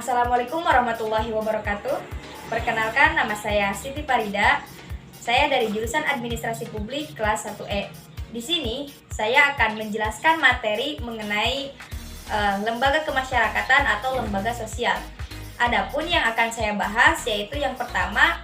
Assalamualaikum warahmatullahi wabarakatuh. Perkenalkan, nama saya Siti Farida. Saya dari jurusan Administrasi Publik kelas 1E. Di sini saya akan menjelaskan materi mengenai lembaga kemasyarakatan atau lembaga sosial. Adapun yang akan saya bahas yaitu yang pertama,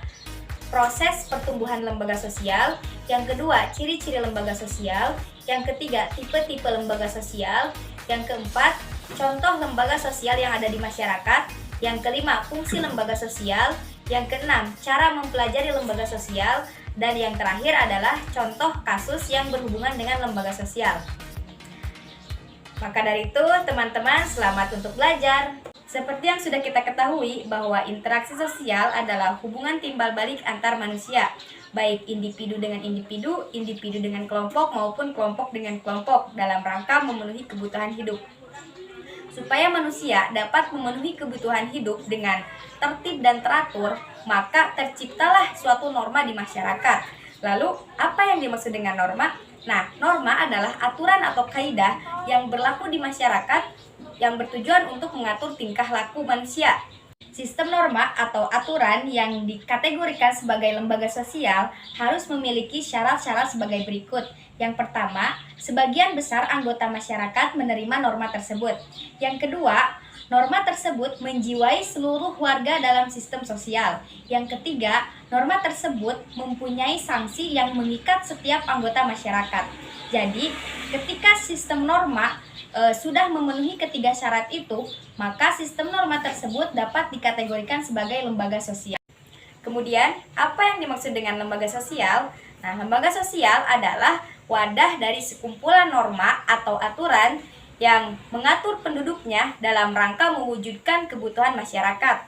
proses pertumbuhan lembaga sosial, yang kedua, ciri-ciri lembaga sosial, yang ketiga, tipe-tipe lembaga sosial, yang keempat, contoh lembaga sosial yang ada di masyarakat, yang kelima, fungsi lembaga sosial, yang keenam, cara mempelajari lembaga sosial, dan yang terakhir adalah contoh kasus yang berhubungan dengan lembaga sosial. Maka dari itu, teman-teman, selamat untuk belajar. Seperti yang sudah kita ketahui bahwa interaksi sosial adalah hubungan timbal balik antar manusia, baik individu dengan individu, individu dengan kelompok, maupun kelompok dengan kelompok dalam rangka memenuhi kebutuhan hidup. Supaya manusia dapat memenuhi kebutuhan hidup dengan tertib dan teratur, maka terciptalah suatu norma di masyarakat. Lalu, apa yang dimaksud dengan norma? Nah, norma adalah aturan atau kaidah yang berlaku di masyarakat yang bertujuan untuk mengatur tingkah laku manusia. Sistem norma atau aturan yang dikategorikan sebagai lembaga sosial harus memiliki syarat-syarat sebagai berikut. Yang pertama, sebagian besar anggota masyarakat menerima norma tersebut. Yang kedua, norma tersebut menjiwai seluruh warga dalam sistem sosial. Yang ketiga, norma tersebut mempunyai sanksi yang mengikat setiap anggota masyarakat. Jadi, ketika sistem norma sudah memenuhi ketiga syarat itu, maka sistem norma tersebut dapat dikategorikan sebagai lembaga sosial. Kemudian, apa yang dimaksud dengan lembaga sosial? Nah, lembaga sosial adalah wadah dari sekumpulan norma atau aturan yang mengatur penduduknya dalam rangka mewujudkan kebutuhan masyarakat.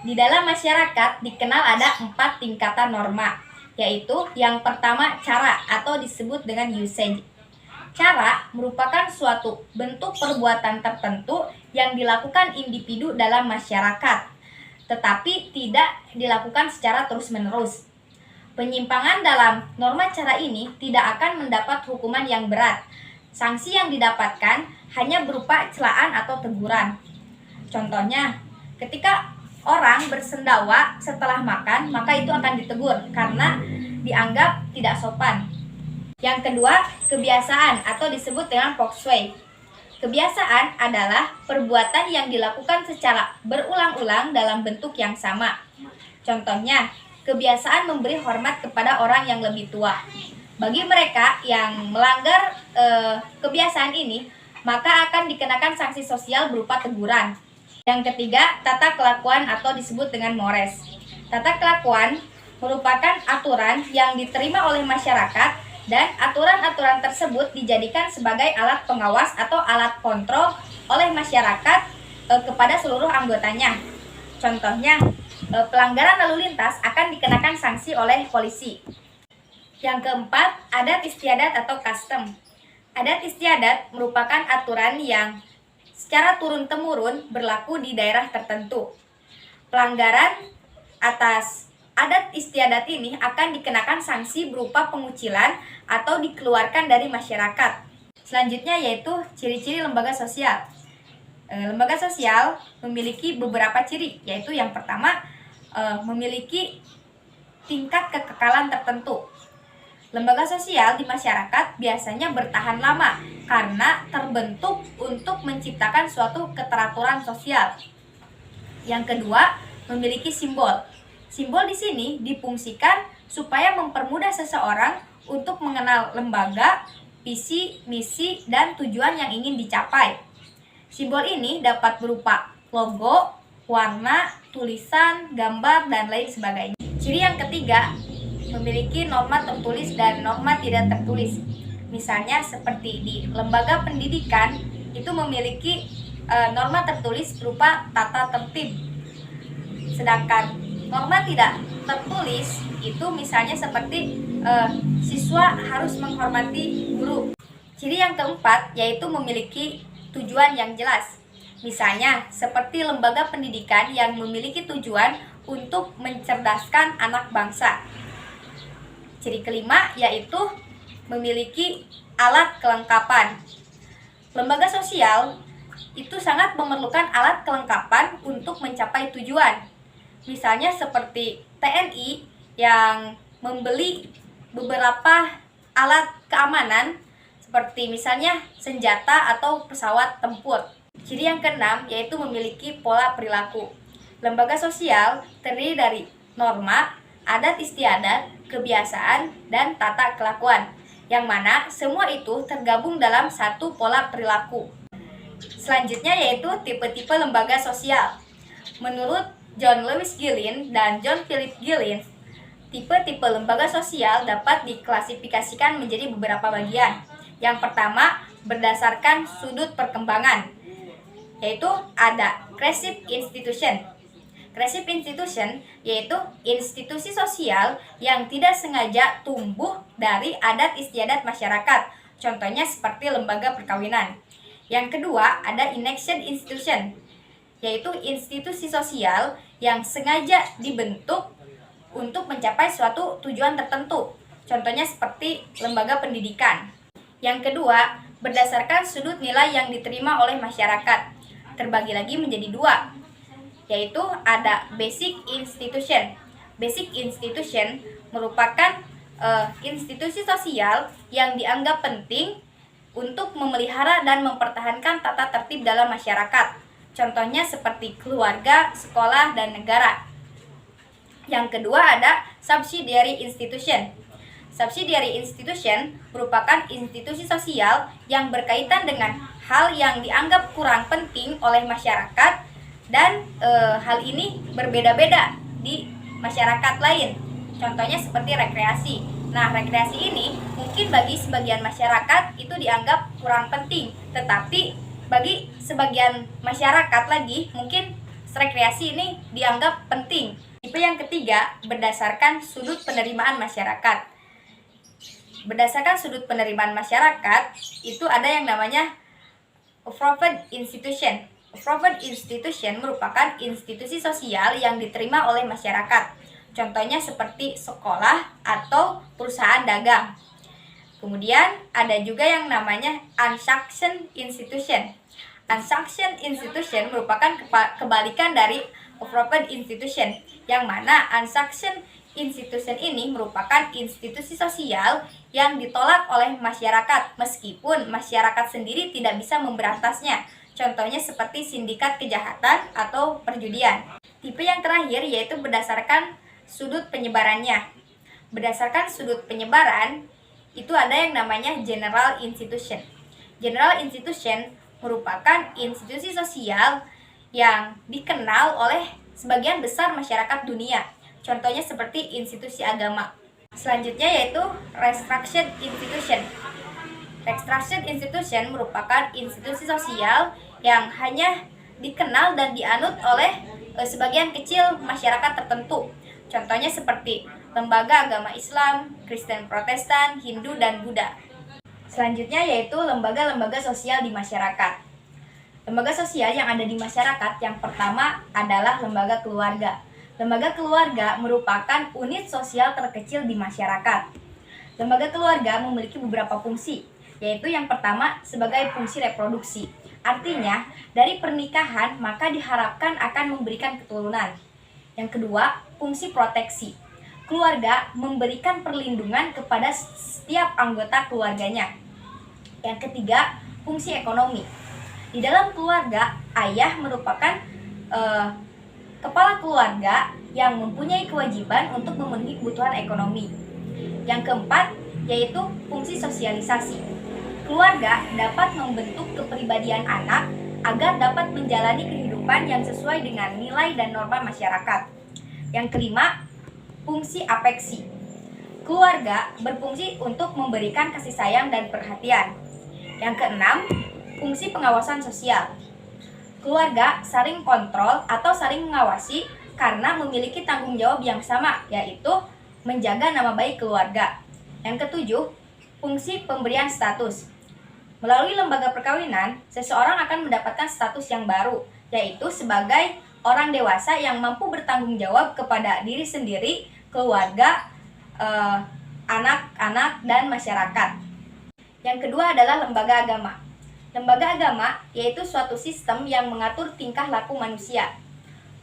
Di dalam masyarakat dikenal ada 4 tingkatan norma, yaitu yang pertama cara atau disebut dengan usage. Cara merupakan suatu bentuk perbuatan tertentu yang dilakukan individu dalam masyarakat, tetapi tidak dilakukan secara terus-menerus. Penyimpangan dalam norma cara ini tidak akan mendapat hukuman yang berat. Sanksi yang didapatkan hanya berupa celaan atau teguran. Contohnya, ketika orang bersendawa setelah makan, maka itu akan ditegur karena dianggap tidak sopan. Yang kedua, kebiasaan atau disebut dengan feng shui. Kebiasaan adalah perbuatan yang dilakukan secara berulang-ulang dalam bentuk yang sama. Contohnya, kebiasaan memberi hormat kepada orang yang lebih tua. Bagi mereka yang melanggar kebiasaan ini, maka akan dikenakan sanksi sosial berupa teguran. Yang ketiga, tata kelakuan atau disebut dengan mores. Tata kelakuan merupakan aturan yang diterima oleh masyarakat dan aturan-aturan tersebut dijadikan sebagai alat pengawas atau alat kontrol oleh masyarakat kepada seluruh anggotanya. Contohnya, pelanggaran lalu lintas akan dikenakan sanksi oleh polisi. Yang keempat, adat istiadat atau custom. Adat istiadat merupakan aturan yang secara turun-temurun berlaku di daerah tertentu. Pelanggaran atas adat istiadat ini akan dikenakan sanksi berupa pengucilan atau dikeluarkan dari masyarakat. Selanjutnya yaitu ciri-ciri lembaga sosial. Lembaga sosial memiliki beberapa ciri, yaitu yang pertama, memiliki tingkat kekekalan tertentu. Lembaga sosial di masyarakat biasanya bertahan lama karena terbentuk untuk menciptakan suatu keteraturan sosial. Yang kedua, memiliki simbol. Simbol di sini difungsikan supaya mempermudah seseorang untuk mengenal lembaga, visi, misi, dan tujuan yang ingin dicapai. Simbol ini dapat berupa logo, warna, tulisan, gambar, dan lain sebagainya. Ciri yang ketiga, memiliki norma tertulis dan norma tidak tertulis. Misalnya seperti di lembaga pendidikan itu memiliki norma tertulis berupa tata tertib. Sedangkan norma tidak tertulis itu misalnya seperti siswa harus menghormati guru. Ciri yang keempat yaitu memiliki tujuan yang jelas. Misalnya seperti lembaga pendidikan yang memiliki tujuan untuk mencerdaskan anak bangsa. Ciri kelima yaitu memiliki alat kelengkapan. Lembaga sosial itu sangat memerlukan alat kelengkapan untuk mencapai tujuan. Misalnya seperti TNI yang membeli beberapa alat keamanan seperti misalnya senjata atau pesawat tempur. Ciri yang keenam yaitu memiliki pola perilaku. Lembaga sosial terdiri dari norma, adat istiadat, kebiasaan, dan tata kelakuan, yang mana semua itu tergabung dalam satu pola perilaku. Selanjutnya yaitu tipe-tipe lembaga sosial. Menurut John Lewis Gillin dan John Philip Gillin, tipe-tipe lembaga sosial dapat diklasifikasikan menjadi beberapa bagian. Yang pertama, berdasarkan sudut perkembangan, yaitu ada Crescent Institution. Crescent Institution yaitu institusi sosial yang tidak sengaja tumbuh dari adat istiadat masyarakat, contohnya seperti lembaga perkawinan. Yang kedua ada Inaction Institution, yaitu institusi sosial yang sengaja dibentuk untuk mencapai suatu tujuan tertentu, contohnya seperti lembaga pendidikan. Yang kedua, berdasarkan sudut nilai yang diterima oleh masyarakat, terbagi lagi menjadi dua, yaitu ada Basic Institution. Basic Institution merupakan institusi sosial yang dianggap penting untuk memelihara dan mempertahankan tata tertib dalam masyarakat, contohnya seperti keluarga, sekolah, dan negara. Yang kedua ada Subsidiary Institution. Subsidiary Institution merupakan institusi sosial yang berkaitan dengan hal yang dianggap kurang penting oleh masyarakat, dan hal ini berbeda-beda di masyarakat lain, contohnya seperti rekreasi. Nah, rekreasi ini mungkin bagi sebagian masyarakat itu dianggap kurang penting, tetapi bagi sebagian masyarakat lagi mungkin rekreasi ini dianggap penting. Tipe yang ketiga berdasarkan sudut penerimaan masyarakat. Berdasarkan sudut penerimaan masyarakat itu ada yang namanya Approved Institution. Approved Institution merupakan institusi sosial yang diterima oleh masyarakat, contohnya seperti sekolah atau perusahaan dagang. Kemudian ada juga yang namanya Unsanctioned Institution. Unsanctioned Institution merupakan kebalikan dari Approved Institution, yang mana Unsanctioned Institution ini merupakan institusi sosial yang ditolak oleh masyarakat meskipun masyarakat sendiri tidak bisa memberantasnya, contohnya seperti sindikat kejahatan atau perjudian. Tipe yang terakhir yaitu berdasarkan sudut penyebarannya. Berdasarkan sudut penyebaran itu ada yang namanya General Institution. General Institution merupakan institusi sosial yang dikenal oleh sebagian besar masyarakat dunia, contohnya seperti institusi agama. Selanjutnya yaitu Restructured Institution. Restructured Institution merupakan institusi sosial yang hanya dikenal dan dianut oleh sebagian kecil masyarakat tertentu, contohnya seperti lembaga agama Islam, Kristen Protestan, Hindu, dan Buddha. Selanjutnya yaitu lembaga-lembaga sosial di masyarakat. Lembaga sosial yang ada di masyarakat yang pertama adalah lembaga keluarga. Lembaga keluarga merupakan unit sosial terkecil di masyarakat. Lembaga keluarga memiliki beberapa fungsi, yaitu yang pertama sebagai fungsi reproduksi. Artinya, dari pernikahan maka diharapkan akan memberikan keturunan. Yang kedua, fungsi proteksi. Keluarga memberikan perlindungan kepada setiap anggota keluarganya. Yang ketiga, fungsi ekonomi. Di dalam keluarga, ayah merupakan kepala keluarga yang mempunyai kewajiban untuk memenuhi kebutuhan ekonomi. Yang keempat, yaitu fungsi sosialisasi. Keluarga dapat membentuk kepribadian anak agar dapat menjalani kehidupan yang sesuai dengan nilai dan norma masyarakat. Yang kelima, fungsi afeksi. Keluarga berfungsi untuk memberikan kasih sayang dan perhatian. Yang keenam, fungsi pengawasan sosial. Keluarga saling kontrol atau saling mengawasi karena memiliki tanggung jawab yang sama, yaitu menjaga nama baik keluarga. Yang ketujuh, fungsi pemberian status. Melalui lembaga perkawinan, seseorang akan mendapatkan status yang baru, yaitu sebagai orang dewasa yang mampu bertanggung jawab kepada diri sendiri, keluarga, anak-anak, dan masyarakat. Yang kedua adalah lembaga agama. Lembaga agama yaitu suatu sistem yang mengatur tingkah laku manusia.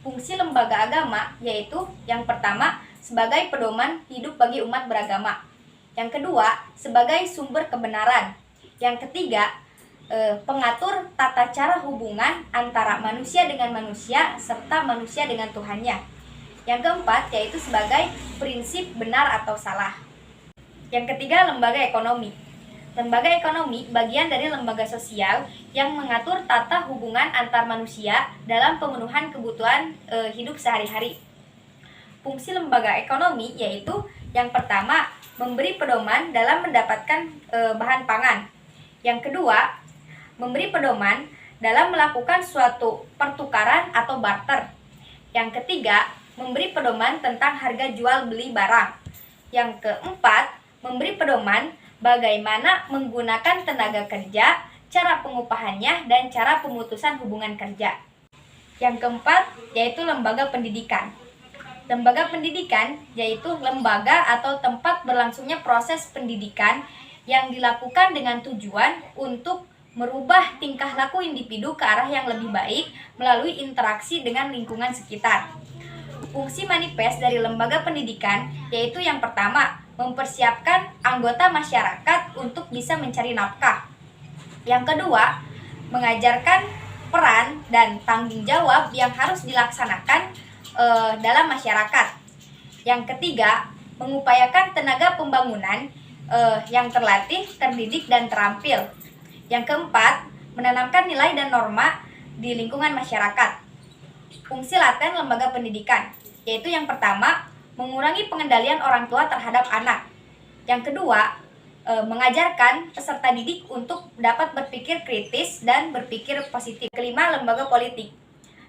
Fungsi lembaga agama yaitu yang pertama sebagai pedoman hidup bagi umat beragama. Yang kedua sebagai sumber kebenaran. Yang ketiga pengatur tata cara hubungan antara manusia dengan manusia serta manusia dengan Tuhannya. Yang keempat yaitu sebagai prinsip benar atau salah. Yang ketiga lembaga ekonomi. Lembaga ekonomi bagian dari lembaga sosial yang mengatur tata hubungan antar manusia dalam pemenuhan kebutuhan hidup sehari-hari. Fungsi lembaga ekonomi yaitu yang pertama memberi pedoman dalam mendapatkan bahan pangan. Yang kedua, memberi pedoman dalam melakukan suatu pertukaran atau barter. Yang ketiga, memberi pedoman tentang harga jual beli barang. Yang keempat, memberi pedoman bagaimana menggunakan tenaga kerja, cara pengupahannya, dan cara pemutusan hubungan kerja. Yang keempat, yaitu lembaga pendidikan. Lembaga pendidikan yaitu lembaga atau tempat berlangsungnya proses pendidikan yang dilakukan dengan tujuan untuk merubah tingkah laku individu ke arah yang lebih baik melalui interaksi dengan lingkungan sekitar. Fungsi manifest dari lembaga pendidikan yaitu yang pertama, mempersiapkan anggota masyarakat untuk bisa mencari nafkah. Yang kedua, mengajarkan peran dan tanggung jawab yang harus dilaksanakan dalam masyarakat. Yang ketiga, mengupayakan tenaga pembangunan yang terlatih, terdidik, dan terampil. Yang keempat, menanamkan nilai dan norma di lingkungan masyarakat. Fungsi laten lembaga pendidikan yaitu yang pertama, mengurangi pengendalian orang tua terhadap anak. Yang kedua, mengajarkan peserta didik untuk dapat berpikir kritis dan berpikir positif. Kelima, lembaga politik.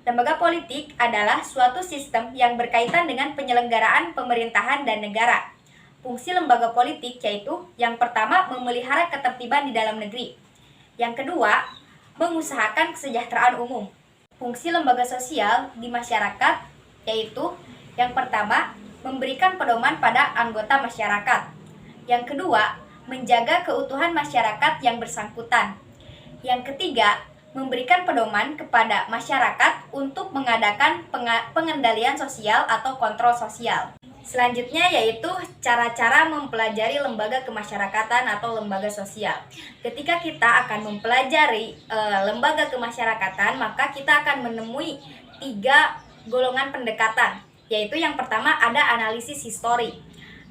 Lembaga politik adalah suatu sistem yang berkaitan dengan penyelenggaraan pemerintahan dan negara. Fungsi lembaga politik yaitu yang pertama, memelihara ketertiban di dalam negeri. Yang kedua, mengusahakan kesejahteraan umum. Fungsi lembaga sosial di masyarakat yaitu yang pertama, memberikan pedoman pada anggota masyarakat. Yang kedua, menjaga keutuhan masyarakat yang bersangkutan. Yang ketiga, memberikan pedoman kepada masyarakat untuk mengadakan pengendalian sosial atau kontrol sosial. Selanjutnya yaitu cara-cara mempelajari lembaga kemasyarakatan atau lembaga sosial. Ketika kita akan mempelajari lembaga kemasyarakatan, maka kita akan menemui 3 golongan pendekatan, yaitu yang pertama ada analisis histori.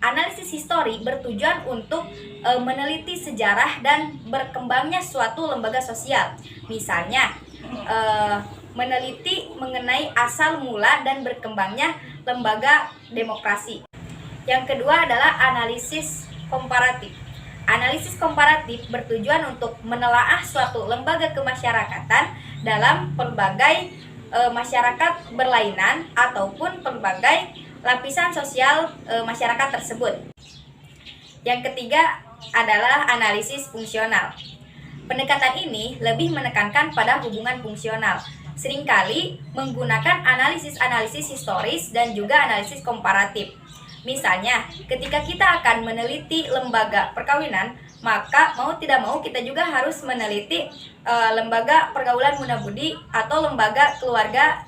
Analisis histori bertujuan untuk meneliti sejarah dan berkembangnya suatu lembaga sosial. Misalnya, meneliti mengenai asal mula dan berkembangnya lembaga demokrasi. Yang kedua adalah analisis komparatif. Analisis komparatif bertujuan untuk menelaah suatu lembaga kemasyarakatan dalam berbagai masyarakat berlainan ataupun berbagai lapisan sosial masyarakat tersebut. Yang ketiga adalah analisis fungsional. Pendekatan ini lebih menekankan pada hubungan fungsional, seringkali menggunakan analisis-analisis historis dan juga analisis komparatif. Misalnya, ketika kita akan meneliti lembaga perkawinan, maka mau tidak mau kita juga harus meneliti lembaga pergaulan munabudi atau lembaga keluarga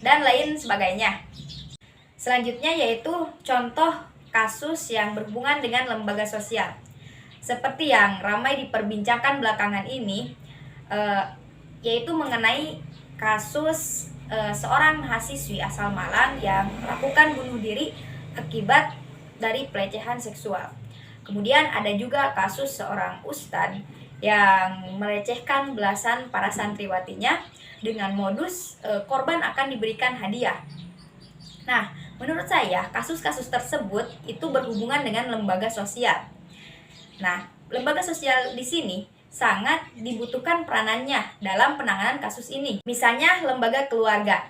dan lain sebagainya. Selanjutnya yaitu contoh kasus yang berhubungan dengan lembaga sosial. Seperti yang ramai diperbincangkan belakangan ini, yaitu mengenai kasus seorang mahasiswi asal Malang yang melakukan bunuh diri akibat dari pelecehan seksual. Kemudian ada juga kasus seorang ustadz yang melecehkan belasan para santriwatinya dengan modus korban akan diberikan hadiah. Nah, menurut saya kasus-kasus tersebut itu berhubungan dengan lembaga sosial. Nah, lembaga sosial di sini sangat dibutuhkan peranannya dalam penanganan kasus ini. Misalnya lembaga keluarga.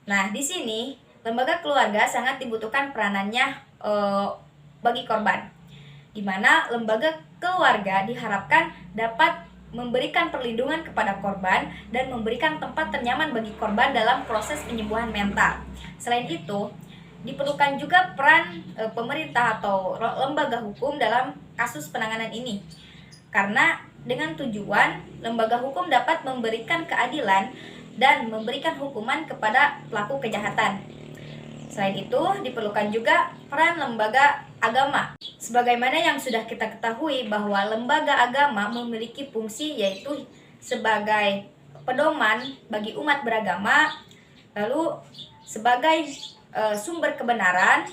Nah, di sini lembaga keluarga sangat dibutuhkan peranannya bagi korban, di mana lembaga keluarga diharapkan dapat memberikan perlindungan kepada korban dan memberikan tempat ternyaman bagi korban dalam proses penyembuhan mental. Selain itu, diperlukan juga peran pemerintah atau lembaga hukum dalam kasus penanganan ini. Karena dengan tujuan lembaga hukum dapat memberikan keadilan dan memberikan hukuman kepada pelaku kejahatan. Selain itu, diperlukan juga peran lembaga agama. Sebagaimana yang sudah kita ketahui bahwa lembaga agama memiliki fungsi yaitu sebagai pedoman bagi umat beragama, lalu sebagai sumber kebenaran,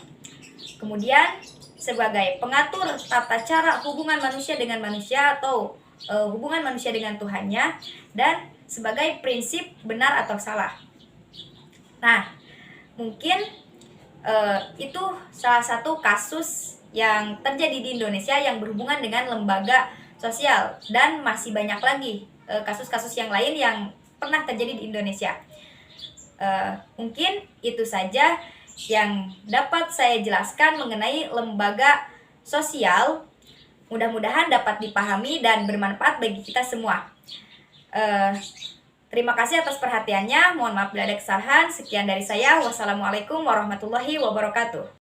kemudian sebagai pengatur tata cara hubungan manusia dengan manusia atau hubungan manusia dengan Tuhannya, dan sebagai prinsip benar atau salah. Nah, mungkin itu salah satu kasus yang terjadi di Indonesia yang berhubungan dengan lembaga sosial, dan masih banyak lagi kasus-kasus yang lain yang pernah terjadi di Indonesia. Mungkin itu saja yang dapat saya jelaskan mengenai lembaga sosial. Mudah-mudahan dapat dipahami dan bermanfaat bagi kita semua. Terima kasih atas perhatiannya. Mohon maaf bila ada kesalahan. Sekian dari saya. Wassalamualaikum warahmatullahi wabarakatuh.